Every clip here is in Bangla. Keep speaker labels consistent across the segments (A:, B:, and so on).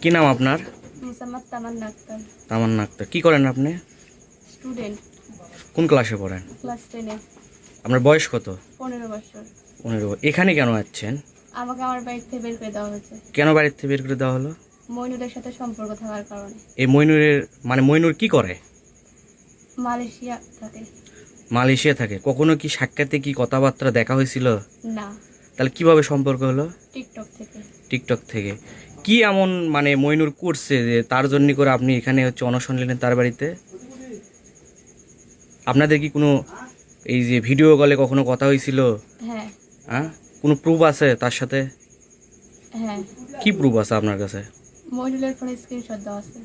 A: কি নাম আপনার?
B: মুসাম্মদ তামান্না আক্তার।
A: তামান্না আক্তার। কি করেন আপনি?
B: স্টুডেন্ট,
A: কোন ক্লাসে পড়েন?
B: ক্লাস 10-এ।
A: আপনার বয়স কত?
B: 15 বছর।
A: 15। এখানে কেন আসছেন?
B: আমাকে আমার বাড়ি থেকে বের করে দেওয়া হয়েছে
A: কেন বাড়ির থেকে বের করে দেওয়া হলো?
B: মইনুরের সাথে সম্পর্ক থাকার কারণে।
A: এই মইনুরের মানে মইনুর কি করে?
B: মালয়েশিয়া থাকে।
A: মালয়েশিয়া থাকে। কখনো কি সাক্ষাতে কি কথাবার্তা দেখা হয়েছিল?
B: না,
A: তাহলে কিভাবে সম্পর্ক হলো?
B: টিকটক থেকে।
A: টিকটক থেকে। কি এমন মানে মইনুর করছে যে তার জন্য করে আপনি এখানে অনশন নিলেন তার বাড়িতে? আপনাদের কি কোনো এই যে ভিডিও কলে কখনো কথা হয়েছিল?
B: হ্যাঁ।
A: হ্যাঁ, কোনো প্রুফ আছে তার সাথে?
B: হ্যাঁ,
A: কি প্রুফ আছে আপনার কাছে?
B: মইনুলের ফোনে স্ক্রিনশট দেওয়া আছে।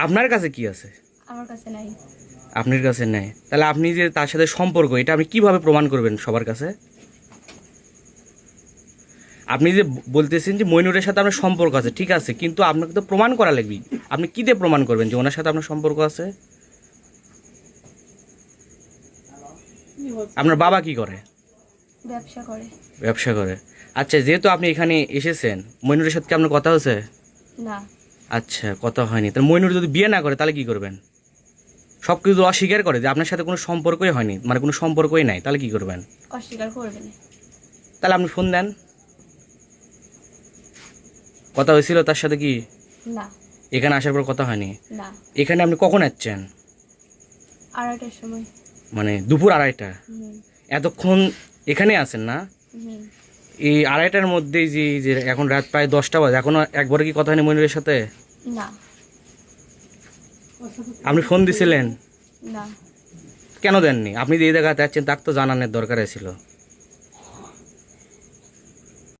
A: আপনার কাছে কি আছে?
B: আমার কাছে নাই।
A: আপনার কাছে নেই? তাহলে আপনি যে তার সাথে সম্পর্ক, এটা আপনি কিভাবে প্রমাণ করবেন সবার কাছে? আপনি যে বলতেছেন যে মইনুরের সাথে আপনার সম্পর্ক আছে, ঠিক আছে, কিন্তু আপনাকে তো প্রমাণ করা লাগবে। আপনি কি দিয়ে প্রমাণ করবেন যে ওনার সাথে আপনার সম্পর্ক আছে? আপনার বাবা কি করে?
B: ব্যবসা করে।
A: ব্যবসা করে। আচ্ছা, যেহেতু আপনি এখানে এসেছেন, মইনুরের সাথে কি আপনার কথা হয়েছে?
B: না।
A: আচ্ছা, কথা হয়নি। তাহলে মইনুর যদি বিয়ে না করে তাহলে কি করবেন? সব কিছু অস্বীকার করে যে আপনার সাথে কোনো সম্পর্কই হয়নি, মানে কোনো সম্পর্কই নাই, তাহলে কি করবেন?
B: অস্বীকার করবে না।
A: তাহলে আপনি ফোন দেন। কথা হয়েছিল তার সাথে কি?
B: না।
A: এখানে আসার পর কথা হয়নি?
B: না।
A: এখানে আপনি কখন আসছেন?
B: 2:30টার সময়।
A: মানে দুপুর 2:30?
B: হুম।
A: এতক্ষণ এখানে আছেন না?
B: হুম।
A: এই 2:30টার মধ্যেই যে এখন রাত প্রায় 10টা বাজে, এখনো একবারে কি কথা হয়নি মনিরের সাথে?
B: না।
A: আপনি ফোন দিছিলেন?
B: না।
A: কেন দেননি? আপনি যে এই জায়গাতে যাচ্ছেন তার তো জানানোর দরকার ছিল।